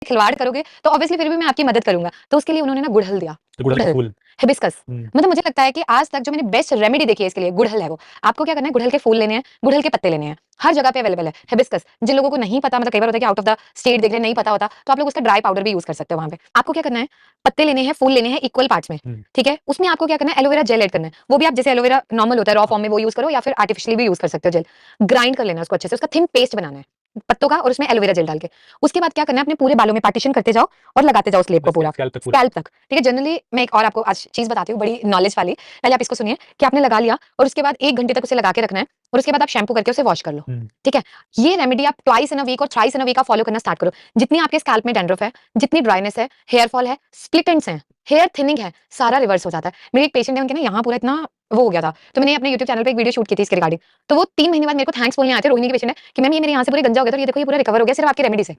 खिलवाड़ करोगे तो ऑब्वियसली फिर भी मैं आपकी मदद करूंगा। तो उसके लिए उन्होंने ना गुड़हल दिया, तो गुड़हल का फूल, हिबिस्कस। मतलब मुझे लगता है कि आज तक जो मैंने बेस्ट रेमेडी देखी है इसके लिए गुड़हल है वो। आपको क्या करना है, गुड़हल के फूल लेने हैं, गुड़हल के पत्ते लेने हैं, हर जगह पे अवेलेबल है। हिबिस्कस जिन लोगों को नहीं पता, मतलब कई बार होता है कि आउट ऑफ द स्टेट देख रहे नहीं पता होता, तो आप लोग उसका ड्राई पाउडर भी यूज कर सकते हो वहां पे। आपको क्या करना है, पत्ते लेने हैं, फूल लेने हैं इक्वल पार्ट्स में, ठीक है। उसमें आपको क्या करना है, एलोवेरा जेल ऐड करना है। वो भी आप जैसे एलोवेरा नॉर्मल होता है रॉ फॉर्म में वो यूज करो, या फिर आर्टिफिशियली भी यूज कर सकते हो जेल। ग्राइंड कर लेना है उसको अच्छे से, उसका थिन पेस्ट बनाना है पत्तों का, और उसमें एलोवेरा जेल डाल के। उसके बाद क्या करना है, अपने पूरे बालों में पार्टीशन करते जाओ और लगाते जाओ स्लेब को पूरा स्कैल्प तक, ठीक है। जनरली मैं एक और आपको आज चीज बताती हूँ बड़ी नॉलेज वाली, पहले आप इसको सुनिए कि आपने लगा लिया और उसके बाद 1 घंटे तक उसे लगा के रखना है, और उसके बाद आप शैम्पू करके उसे वॉश कर लो, ठीक है। ये रेमेडी आप ट्वाइस इन अ वीक और थ्राइस इन अ वीक आप फॉलो करना स्टार्ट करो। जितनी आपके स्कैल्प में डैंड्रफ है, जितनी ड्राइनेस है, हेयर फॉल है, स्प्लिट एंड्स हैं, हेयर थिनिंग है, सारा रिवर्स हो जाता है। मेरे एक पेशेंट है, उनके ना यहाँ पूरा इतना वो हो गया था, तो मैंने अपने YouTube चैनल पे एक वीडियो शूट की थी इसके रिगार्डिंग। तो वो 3 महीने बाद मेरे को थैंक्स बोलने आए थे, रोहिणी की पेशेंट है, कि मैम ये मेरे यहाँ से पूरे गंजा हो गया था, ये देखो ये पूरा रिकवर हो गया सिर्फ आपकी रेमेडी से।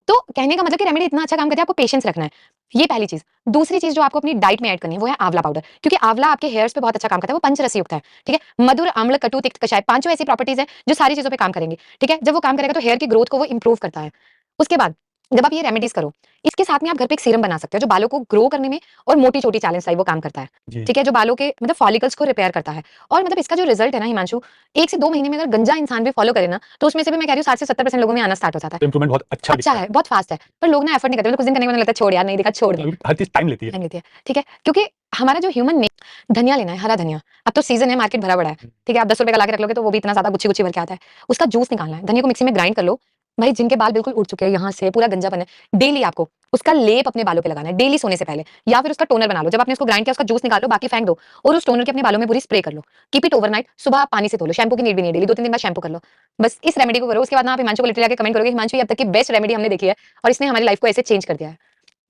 तो कहने का मतलब कि रेमेडी इतना अच्छा काम करती है, आपको पेशेंस रखना है। ये पहली चीज। दूसरी चीज जो आपको अपनी डाइट में ऐड करनी है वो है आंवला पाउडर, क्योंकि आंवला आपके हेयर्स पे बहुत अच्छा काम करता है, वो पंचरसी युक्त है, ठीक है। मधुर, अम्ल, कटु, तिक्त, कषाय, पांचों ऐसी प्रॉपर्टीज है जो सारी चीजों पे काम करेंगी, ठीक है। जब वो काम करेगा तो हेयर की ग्रोथ को वो इंप्रूव करता है। उसके बाद जब आप ये रेमेडीज करो, इसके साथ में आप घर पे एक सीरम बना सकते हो जो बालों को ग्रो करने में और मोटी छोटी चैलेंज टाइप वो काम करता है, ठीक है, जो बालों के मतलब फॉलिकल्स को रिपेयर करता है। और मतलब इसका जो रिजल्ट है ना हिमांशु, 1 से 2 महीने में अगर गंजा इंसान भी फॉलो करे ना, तो उसमें से भी मैं कह रही हूँ 60 से 70% लोगों में आना स्टार्ट हो जाता है। इंप्रूवमेंट बहुत अच्छा है, बहुत फास्ट है, पर लोग ना एफर्ट नहीं करते, कुछ दिन करने के बाद लगता है छोड़ यार, नहीं देखा छोड़ दे, हर चीज टाइम लेती है। टाइम लेती है, ठीक है। क्योंकि हमारा जो ह्यूमन ने धनिया लेना है, हरा धनिया। अब तो सीजन है, मार्केट भरा पड़ा है, ठीक है। आप 10 रुपए का ला के रख लोगे तो वो भी इतना ज्यादा गुच्छी गुच्छी भर के आता है। उसका जूस निकालना है, धनिया को मिक्सी में ग्राइंड कर लो। भाई जिनके बाल बिल्कुल उड़ चुके हैं यहाँ से पूरा गंजा बना है, डेली आपको उसका लेप अपने बालों पे लगाना है, डेली सोने से पहले, या फिर उसका टोनर बना लो। जब आपने उसको ग्राइंड किया उसका जूस निकाल लो, बाकी फेंक दो, और उस टोनर के अपने बालों में पूरी स्प्रे कर लो। कीप इट ओवरनाइट, सुबह आप पानी से धो लो, शैम्पू की नीड भी नहीं, डेली 2-3 दिन बाद शैम्पू कर लो। बस इस रेमेडी को करो, उसके बाद ना आप हिमांशु को लिटरली आके कमेंट करोगे हिमांशु ये अब तक की बेस्ट रेमेडी हमने देखी है, और इसने हमारी लाइफ को ऐसे चेंज कर दिया है।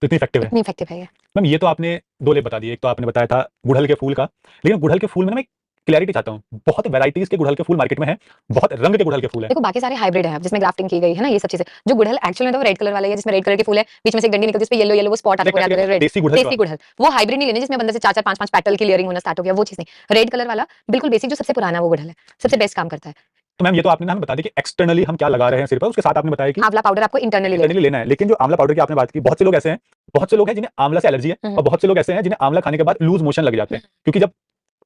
तो इतनी इफेक्टिव है। इतनी इफेक्टिव है ये। मैम ये तो आपने 2 लेप बता दिए, एक तो आपने बताया था गुड़हल के फूल का, लेकिन गुड़हल के फूल में ना मैं क्लैरिटी चाहता हूँ। बहुत वैराइटीज के गुड़हल के फूल मार्केट में हैं, बहुत रंग के गुड़हल के फूल हैं। देखो बाकी सारे हाइब्रिड हैं जिसमें ग्राफ्टिंग की गई है ना, ये सब चीजें। जो गुड़हल एक्चुअली में तो रेड कलर वाला है, जिसमें रेड कलर के फूल है, बीच में से एक डंडी निकलती है, उस पे येलो येलो वो स्पॉट आता है, रेड देसी गुड़हल देसी गुड़हल। वो हाइब्रिड नहीं लेने जिसमें अंदर से 4-4 5-5 पेटल की लेयरिंग होना स्टार्ट हो गया, वो चीज नहीं। रेड कलर वाला बिल्कुल बेसिक जो सबसे पुराना वो गुड़हल है, सबसे बेस्ट काम करता है। तो मैम ये तो आपने ना हमें बता दिया कि एक्सटर्नली हम क्या लगा रहे हैं सिर पर, उसके साथ आपने बताया कि आंवला पाउडर आपको इंटरनली लेना है। लेकिन जो आंवला पाउडर की आपने बात की, बहुत से लोग ऐसे हैं, बहुत से लोग हैं जिन्हें आंवला से एलर्जी है, और बहुत से लोग ऐसे हैं जिन्हें आंवला खाने के बाद लूज मोशन लग जाते हैं, क्योंकि जब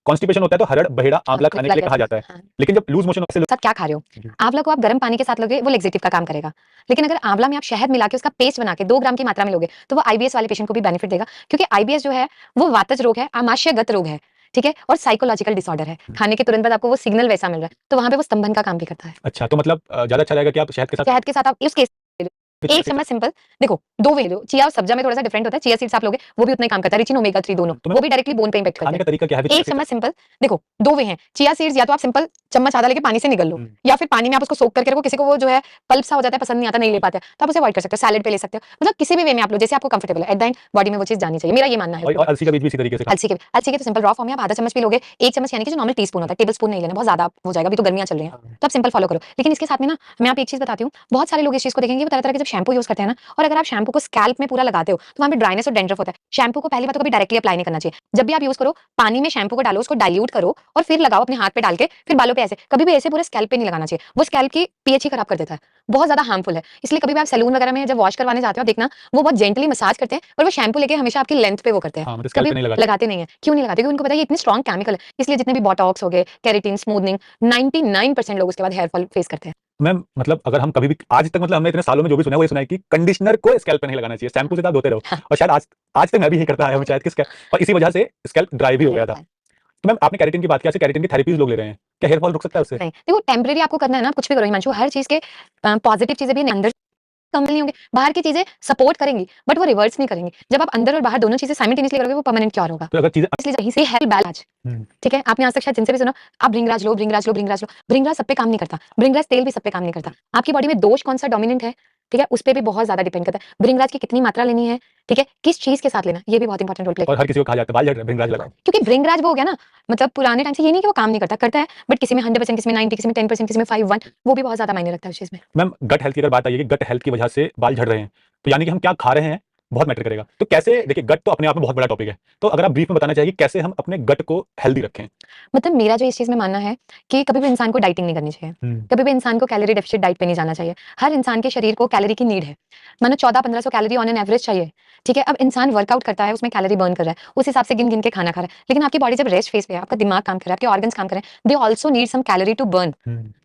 कॉन्स्टिपेशन होता है तो हरड़ बहेड़ा आंवला खाने के लिए कहा जाता है, हाँ। लेकिन जब लूज मोशन साथ क्या खा रहे हो, आंवला को आप गर्म पानी के साथ लोगे वो लेक्सेटिव का काम करेगा। लेकिन अगर आंवला में आप शहद मिला के उसका पेस्ट बना के 2 ग्राम की मात्रा में लोगे तो वो आईबीएस वाले पेशेंट को भी बेनिफिट देगा, क्योंकि आईबीएस जो है वो वातज रोग है, आमाशयगत रोग है, ठीक है, और साइकोलॉजिकल डिसऑर्डर है। खाने के तुरंत बाद आपको वो सिग्नल वैसा मिल रहा है, तो वहां पे वो स्तंभन का काम भी करता है। अच्छा, तो मतलब ज्यादा अच्छा रहेगा कि आप शहद के साथ आप इस केस 1 चम्मच सिंपल, देखो 2 वे लो, चिया और सब्जा में थोड़ा सा डिफरेंट होता है, चिया सीड्स आप लोगे वो भी उतना ही काम करता है, रिचिन ओमेगा 3 दोनों, वो भी डायरेक्टली बोन पे इंपैक्ट करते खाने का हैं। तरीका क्या है? 1 चम्मच सिंपल, देखो 2 वे हैं, चिया सीड्स या तो आप सिंपल चम्मच आधा लेके पानी से निगल लो, या फिर पानी में आप उसको सोक करके रखो, किसी को वो जो है पल्प सा हो जाता है, पसंद नहीं आता, नहीं ले पाते, तो आप उसे अवॉइड कर सकते हो, सैलेड पे ले सकते हो, मतलब किसी भी वे में आप लो जैसे आपको कंफर्टेबल है। एट द एंड बॉडी में वो चीज जानी चाहिए, मेरा ये मानना है। और अलसी का बीज भी इसी तरीके से अलसी के तो सिंपल रॉ फॉर्म में आप आधा चम्मच भी लोगे, 1 चम्मच यानी कि जो नॉर्मल टीस्पून होता है, टेबल स्पून नहीं लेना, बहुत ज्यादा हो जाएगा, अभी तो गर्मियां चल रही हैं, तो आप सिंपल फॉलो करो। लेकिन इसके साथ में ना मैं आपको एक चीज बताती हूँ, बहुत सारे लोग इस चीज को देखेंगे, वो तरह तरह के जब शैम्पू यूज करते हैं ना, और अगर आप शैम्पू को स्कैल्प में पूरा लगाते हो तो वहां पे ड्राइनेस और डेंड्रफ होता है। शैम्पू को पहली बात तो कभी डायरेक्टली अप्लाई नहीं करना चाहिए। जब भी आप यूज करो पानी में शैम्पू को डालो, उसको डाइल्यूट करो और फिर लगाओ अपने हाथ पे डाल के, फिर बालों पे ऐसे, कभी भी ऐसे पूरे स्कैल्प पे नहीं लगाना चाहिए, वो स्कैल्प की पीएच ही खराब कर देता है, बहुत ज्यादा हार्मफुल है। इसलिए कभी भी आप सैलून वगैरह में जब वॉश करवाने जाते हो देखना वो बहुत जेंटली मसाज करते हैं, और वो शैम्पू लेके हमेशा आपकी लेंथ पे वो करते हैं, कभी लगाते नहीं है। क्यों नहीं लगाते? क्योंकि उनको पता है ये इतनी स्ट्रॉन्ग केमिकल है, इसलिए जितने भी बोटॉक्स हो गए, केराटिन, स्मूथनिंग, 99% लोग उसके बाद हेयर फॉल फेस करते हैं। मैम मतलब अगर हम कभी भी आज तक, मतलब हमने इतने सालों में जो भी सुना है वो ये सुना है कि कंडीशनर को स्कैल्प पे नहीं लगाना चाहिए, शैम्पू से आप धोते रहो, और शायद आज आज तक मैं भी यही करता आया हूं शायद, किसका, और इसी वजह से स्कैल्प ड्राई भी हो गया था। तो मैम आपने केराटिन की बात की, केराटिन की थेरेपीज लोग ले रहे हैं, क्या हेयर फॉल रुक सकता है उससे? नहीं, देखो टेम्परेरी आपको करना है ना, कुछ भी करो हिमांशु, हर चीज के पॉजिटिव चीजें भी अंदर कम नहीं होंगे, बाहर की चीजें सपोर्ट करेंगी बट वो रिवर्स नहीं करेंगी। जब आप अंदर और बाहर दोनों चीजें साइमल्टेनियसली करोगे वो परमानेंट क्योर होगा। तो अगर चीजें इसलिए यहीं से हेल्प बैलेंस, ठीक है। आपने आज तक शायद जिनसे भी सुना, आप भृंगराज लो, भृंगराज लो, भृंगराज लो, भृंगराज सब पे काम नहीं करता, भृंगराज तेल भी सब पे काम नहीं करता। आपकी बॉडी में दोष कौन सा डोमिनेंट है, ठीक है, उस पे भी बहुत ज्यादा डिपेंड करता है। भृंगराज की कितनी मात्रा लेनी है, ठीक है, किस चीज के साथ लेना, ये भी बहुत इंपॉर्टेंट रोल प्ले और हर किसी को कहा जाता है बाल झड़ रहे हैं भृंगराज लगाओ, क्योंकि भृंगराज वो हो गया ना, मतलब पुराने टाइम से ये नहीं कि वो काम नहीं करता, करता है, बट किसी में 100%, किसी में 90, किसी में 10%, किसी में 5-1, वो भी बहुत ज्यादा मायने रखता है उस चीज में। मैम गट हेल्थ की अगर बात आई है कि गट हेल्थ की वजह से बाल झड़ रहे हैं, तो यानी कि हम क्या खा रहे हैं बहुत मैटर करेगा। तो कैसे, देखिए गट तो अपने आप में बहुत बड़ा टॉपिक है, तो अगर आप ब्रीफ में बताना चाहिए कि कैसे हम अपने गट को हेल्दी रखें। मतलब मेरा जो इस चीज में मानना है कि कभी भी इंसान को डाइटिंग नहीं करनी चाहिए, कभी भी इंसान को कैलोरी डेफिशिट डाइट पे नहीं जाना चाहिए। हर इंसान के शरीर को कैलोरी की नीड है, मानो 1400-1500 कैलोरी ऑन एन एवरेज चाहिए। ठीक है, अब इंसान वर्कआउट करता है, उसमें कैलोरी बर्न कर रहा है, उस हिसाब से गिन गिन के खाना खा रहा है, लेकिन आपकी बॉडी जब रेस्ट फेज पे है, आपका दिमाग काम कर रहा है, आपके ऑर्गन्स काम कर रहे हैं, they also need some calorie to burn.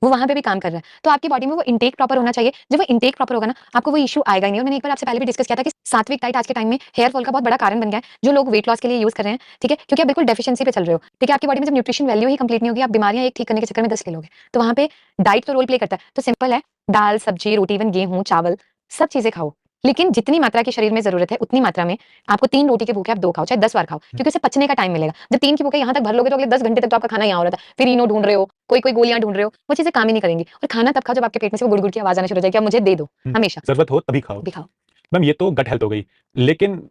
वो वहां पे भी काम कर रहा है, तो आपकी बॉडी में वो इंटेक प्रॉपर होना चाहिए। जब वो इंटेक प्रॉपर होगा ना, आपको वो इशू आएगा ही नहीं। और मैंने एक बार आपसे पहले भी डिस्कस किया था कि सात्विक डाइट आज के टाइम में हेयर फॉल का बहुत बड़ा कारण बन गया है, जो लोग वेट लॉस के लिए यूज कर रहे हैं। ठीक है, क्योंकि आप बिल्कुल डेफिशिएंसी पे चल रहे हो। ठीक है, आपकी बॉडी में जब न्यूट्रिशन वैल्यू ही कंप्लीट नहीं होगी, आप बीमारियां एक ठीक करने के चक्कर में 10 ले लोगे। तो वहां पे डाइट तो रोल प्ले करता है। तो सिंपल है, दाल सब्जी रोटी इवन गेहूं चावल सब चीजें खाओ, लेकिन जितनी मात्रा की शरीर में जरूरत है उतनी मात्रा में। आपको 3 रोटी के भूखे आप 2 खाओ, चाहे 10 बार खाओ, क्योंकि उसे पचने का टाइम मिलेगा। जब 3 की भूखे यहाँ तक भर लोगे तो अगले 10 घंटे तक तो आपका खाना यहाँ हो रहा था, फिर इनो ढूंढ रहे हो, कोई कोई गोलियां ढूंढ रहे हो, वो चीजें काम ही नहीं करेंगी। और खाना तब खाओ जब आपके पेट में से वो गुड़ गुड़ की आवाज आना शुरू हो जाएगी, अब मुझे दे दो। हमेशा जरूरत हो तभी खाओ। भी खाओ। मैम ये तो गट हेल्थ हो गई, लेकिन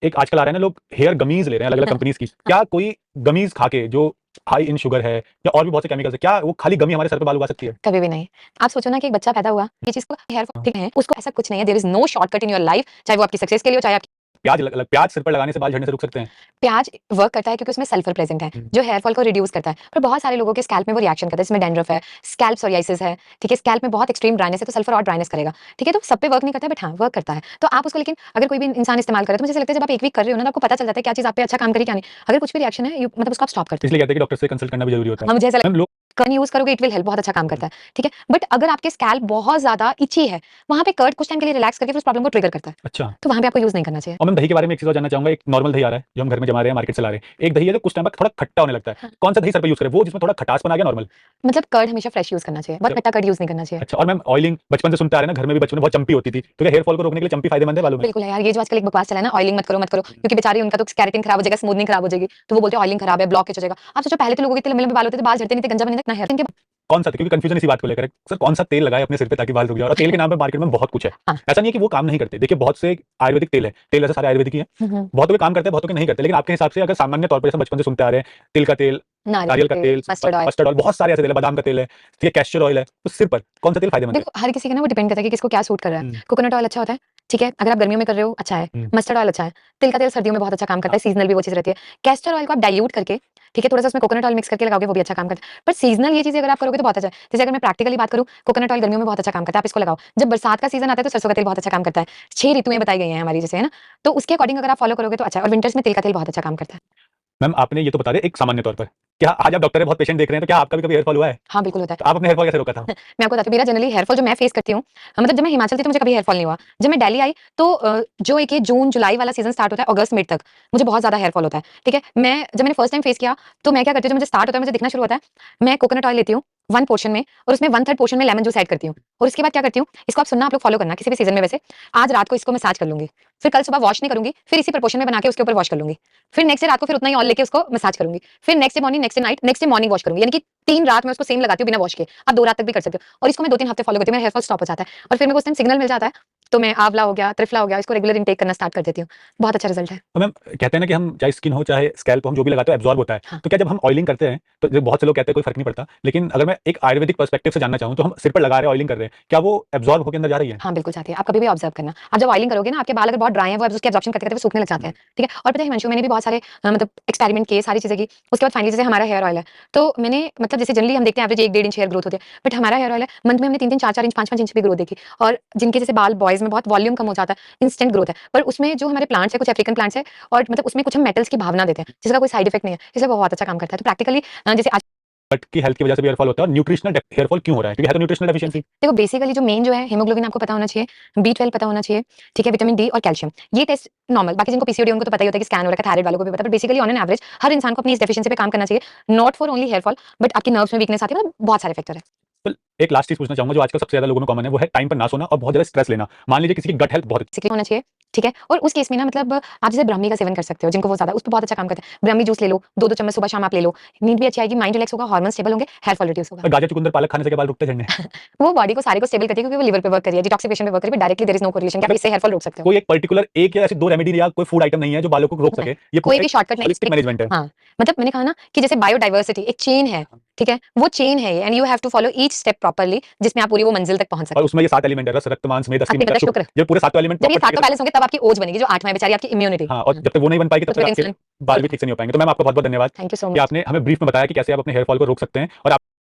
एक आजकल आ रहा है ना, लोग हेयर गमीज ले रहे हैं अलग अलग कंपनीज की। क्या कोई गमीज खा के जो हाई इन शुगर है या और भी बहुत से केमिकल्स है, क्या वो खाली गमी हमारे सर पे बाल उगा सकती है? कभी भी नहीं। आप सोचो ना कि एक बच्चा पैदा हुआ, ये चीज को हेयर फॉल ठीक है, उसको ऐसा कुछ नहीं है। There is no shortcut in your life, चाहे वो आपकी सक्सेस के लिए हो, चाहे प्याज सिर पर लगाने से बाल झड़ने से रुक सकते हैं? प्याज वर्क करता है क्योंकि उसमें सल्फर प्रेजेंट है, जो हेयर फॉल को रिड्यूस करता है। पर बहुत सारे लोगों के स्कैल्प में वो रिएक्शन करता है, इसमें डैंड्रफ है, स्कैल्प सोरियासिस है। ठीक है, स्कैल्प में बहुत एक्सट्रीम ड्राइनेस है, तो सल्फर और ड्राइनेस करेगा। ठीक है, तो सब पे वर्क नहीं करता है, बट हाँ वर्क करता है। तो आप उसको, लेकिन अगर कोई भी इंसान इस्तेमाल करे तो मुझे ऐसा लगता है जब आप 1 वीक कर रहे हो ना, तो आपको पता चल जाता है क्या चीज आप पे अच्छा काम करी क्या नहीं। अगर कुछ भी रिएक्शन है मतलब उसको आप स्टॉप करते इसलिए कहते हैं कि डॉक्टर से कंसल्ट करना भी जरूरी होता हो। है। हाँ, मुझे ऐसा मैम लोग कर्ड यूज करोगे इट विल हेल्प, बहुत अच्छा काम करता है। ठीक है, बट अगर आपके स्कैल्प बहुत ज्यादा इची है, वहां पे कर्ड कुछ टाइम के लिए रिलैक्स करके फिर उस प्रॉब्लम को ट्रिगर करता है, अच्छा, तो वहां पे आपको यूज नहीं करना चाहिए। और मैम दही के बारे में एक चीज और जानना चाहूंगा। एक नॉर्मल दही आ रहा है जो हम घर में जमा रहे हैं, मार्केट से ला रहे हैं, एक दही है जो कुछ टाइम बाद थोड़ा खट्टा होने लगता है। हाँ। कौन सा दही सर पे यूज करें, वो जिसमें थोड़ा खटासपन आ गया, नॉर्मल? मतलब कर्ड हमेशा फ्रेश यूज करना चाहिए, बहुत जब- खट्टा कर्ड यूज नहीं करना चाहिए। अच्छा, और मैम ऑयलिंग बचपन से सुनते आ रहे हैं ना, घर में भी बचपन में बहुत चंपी होती थी, तो क्या हेयर फॉल को रोकने के लिए चंपी फायदेमंद है बालों में? बिल्कुल है यार, ये जो आजकल एक बकवास चला है ना, ऑयलिंग मत करो, क्योंकि बेचारी उनका तो केराटिन खराब हो जाएगा, स्मूथनिंग खराब हो जाएगी, तो वो बोलते हैं ऑयलिंग खराब है, ब्लॉकेज हो जाएगा। आप सोचो पहले तो लोगों के इतने लंबे लंबे बाल होते थे, बाल झड़ते नहीं थे, गंजा बने तक ना हेयर। इनके कौन सा, क्योंकि कंफ्यूजन इसी बात को लेकर है सर, कौन सा तेल लगाए अपने सिर पे ताकि बाल रुक जाए? और तेल के नाम पे मार्केट में बहुत कुछ है। हाँ। ऐसा नहीं है कि वो काम नहीं करते। देखिए बहुत से आयुर्वेदिक तेल है, तेल ऐसे सारे आयुर्वेदिक ही है, बहुतों के काम करते हैं, बहुतों के नहीं करते। लेकिन आपके हिसाब से अगर सामान्य तौर पर जैसे बचपन से सुनते आ रहे हैं, तिल का तेल, नारियल का तेल, मस्टर्ड ऑयल, बहुत सारे ऐसे तेल है, बादाम का तेल है, ठीक है, कैस्टर ऑयल है, तो सिर पर कौन सा तेल फायदेमंद है? देखो हर किसी का ना वो डिपेंड करता है कि किसको क्या सूट कर रहा है। कोकोनट ऑयल अच्छा होता है, ठीक है, अगर आप गर्मियों में कर रहे हो अच्छा है। मस्टर्ड ऑयल अच्छा है, तिल का तेल सर्दियों में बहुत अच्छा काम करता है, सीजनल भी वो चीज रहती है। कैस्टर ऑयल को आप डाइल्यूट करके, ठीक है, थोड़ा सा उसमें कोकोनट ऑयल मिक्स करके लगाओगे, वो भी अच्छा काम करता है। पर सीजनल ये चीजें अगर आप करोगे तो बहुत अच्छा है। जैसे अगर मैं प्रैक्टिकली बात करूं, कोकोनट ऑयल गर्मियों में बहुत अच्छा काम करता है, आप इसको लगाओ। जब बरसात का सीजन आता है तो सरसों का तेल बहुत अच्छा काम करता है। 6 ऋतुएं बताई गई हैं हमारी, जैसे है ना, तो उसके अकॉर्डिंग अगर आप फॉलो करोगे तो अच्छा है। और विंटर्स में तिल का तेल बहुत अच्छा काम करता है। मैम आपने ये तो बता दिया एक सामान्य तौर पर, क्या आज आप डॉक्टर है, बहुत पेशेंट देख रहे हैं, तो क्या आपका भी कभी हेयर फॉल हुआ है? हाँ बिल्कुल होता है। तो आप अपने हेयर फॉल कैसे रोका था? मैं आपको बताती हूँ, मेरा जनरली हेयर फॉल जो मैं फेस करती हूँ, मतलब जब मैं हिमाचल थी तो मुझे कभी हेयर फॉल नहीं हुआ। जब मैं दिल्ली आई तो जो एक ये जून जुलाई वाला सीजन स्टार्ट होता है, अगस्त मिड तक मुझे बहुत ज्यादा हेयर फॉल होता है। ठीक है, जब मैंने फर्स्ट टाइम फेस किया तो मैं क्या करती हूँ, जब मुझे स्टार्ट होता है, मुझे दिखना शुरू होता है, मैं कोकोनट ऑयल लेती हूँ 1 पोर्शन में, और उसमें 1/3 पोर्शन में लेमन जूस ऐड करती हूँ। और उसके बाद क्या करती हूँ, इसको आप सुनना, आप लोग फॉलो करना किसी भी सीजन में। वैसे आज रात को इसको मसाज कर लूंगी, फिर कल सुबह वॉश नहीं करूंगी, फिर इसी प्रपोर्शन में बना के उसके ऊपर वॉश कर लूंगी, फिर नेक्स्ट डे रात को फिर उतना ही ऑयल लेके उसको मसाज करूंगी, फिर next day morning, next day night, next day morning wash करूंगी। यानी कि 3 रात में उसको सेम लगाती हूँ बिना वॉश के। आप 2 रात तक भी कर सकते हो, और इसको मैं 2-3 हफ्ते फॉलो करती हूँ, मेरा हेयर फॉल स्टॉप हो जाता है। और फिर मेरे को उस टाइम सिग्नल मिल जाता है, तो मैं आंवला हो गया, त्रिफला हो गया, इसको रेगुलर इनटेक करना स्टार्ट कर देती हूँ। बहुत अच्छा रिजल्ट है। तो मैम कहते हैं ना कि हम चाहे स्किन हो चाहे स्कैल्प हो, हम जो भी लगाते हैं एब्जॉर्ब होता है। हाँ। तो क्या जब हम ऑयलिंग करते हैं तो जो बहुत से लोग कहते हैं कोई फर्क नहीं पड़ता, लेकिन अगर मैं एक आयुर्वेदिक पर्सपेक्टिव से जानना चाहूँ, तो हम सिर पर लगा रहे हैं, ऑयलिंग कर रहे हैं, क्या वो एब्जॉर्ब होकर अंदर जा रही है? हाँ बिल्कुल जाती है। आप कभी भी ऑब्जर्व करना, आप जब ऑयलिंग करोगे ना, आपके बाल अगर बहुत ड्राई है, वो उसके एब्जॉर्प्शन करते करते वो सूखने लग जाते हैं। ठीक है, और पता है हिमांशु, मैंने भी बहुत सारे मतलब एक्सपेरिमेंट किए, सारी चीजें की। उसके बाद फाइनली जैसे हमारा हेयर ऑयल है, तो मैंने मतलब जैसे जनरली हम देखते हैं एवरेज 1-1.5 इंच हेयर ग्रोथ होती है, बट हमारा हेयर ऑयल है मंथ में हमने 3-3 4-4 इंच 5-5 इंच भी ग्रोथ देखी। और जिनके जैसे बाल बॉयज में बहुत वॉल्यूम कम हो जाता है, इंस्टेंट ग्रोथ है, पर उसमें जो हमारे प्लांट्स है, कुछ अफ्रीकन प्लांट्स है, और मतलब उसमें कुछ हम मेटल्स की भावना देते हैं जिसका कोई साइड इफेक्ट नहीं है, इसलिए वो बहुत अच्छा काम करता है। तो प्रैक्टिकली जैसे आज गट की हेल्थ की वजह से भी हेयर फॉल होता है, और न्यूट्रिशनल हेयर फॉल क्यों हो रहा है, क्योंकि है तो न्यूट्रिशनल डेफिशिएंसी। देखो बेसिकली जो मेन जो है, हीमोग्लोबिन आपको पता होना चाहिए, B12 पता होना चाहिए, ठीक है, विटामिन डी और कैल्शियम, ये टेस्ट नॉर्मल। बाकी जिनको पीसीओडी उनको तो पता ही होता है कि स्कैन हो रहा है, थायराइड वालों को भी पता है। But basically on an average हर इंसान को अपनी इस डेफिशिएंसी पे काम करना चाहिए, not for only hair fall, but आपकी नर्व्स में वीकनेस आती है, मतलब बहुत सारे फैक्टर है। तो एक लास्ट चीज पूछना चाहूंगा जो आजकल सबसे ज्यादा लोगों में कॉमन है, वो है टाइम पर ना सोना और बहुत ज्यादा स्ट्रेस लेना। मान लीजिए किसी की गट हेल्थ बहुत बेसिकली होना चाहिए, ठीक है, और उस केस में ना मतलब आप जैसे ब्राह्मी का सेवन कर सकते हो, जिनको वो ज्यादा उस पर बहुत अच्छा काम करता है। ब्राह्मी जूस ले लो, 2-2 चम्मच सुबह शाम आप ले लो, नींद भी अच्छी आएगी, माइंड रिलैक्स होगा, हार्मोन स्टेबल होंगे, हेयर फॉल रिड्यूस होगा। गाजर चुकंदर पालक खाने से क्या बाल रुकते झड़ने? वो बॉडी को सारे को स्टेबल करती है, क्योंकि वो लिवर पे वर्क कर रही है, डिटॉक्सिफिकेशन पे वर्क कर रही है, directly there is no correlation कि आप इससे हेयर फॉल रोक सकते हो। कोई एक पर्टिकुलर एक या ऐसे 2 रेमेडी या कोई फूड आइटम नहीं है जो बालों को रोक सके? ये कोई भी शॉर्टकट नहीं, होलिस्टिक मैनेजमेंट है। हाँ, मतलब मैंने कहा ना कि जैसे बायोडाइवर्सिटी एक चेन है, ठीक है, वो चेन है ये, and you have to follow each step properly, जिसमें आप पूरी वो मंजिल तक पहुंच और सकें। उसमें ये 7 एलिमेंट है, रस, रक्त, मांस, मेद, अस्थि, अस्थि, मज्जा, मज्जा, शुक्र, शुक्र। ये पूरे 7 एलिमेंट जब ये प्रॉपर सातों बैलेंस होंगे तब आपकी ओज बनेगी, जो 8वां है बेचारी आपकी इम्यूनिटी। हाँ, और जब तक वो नहीं बन पाएगी तब तो तक फिर आपके इंसान बाल भी ठीक से नहीं हो पाएंगे। तो मैम आपका बहुत बहुत धन्यवाद थैंक यू सो कि मच। आपने हमें ब्रीफ में बताया कि कैसे आप अपने हेयर फॉल को रोक सकते हैं और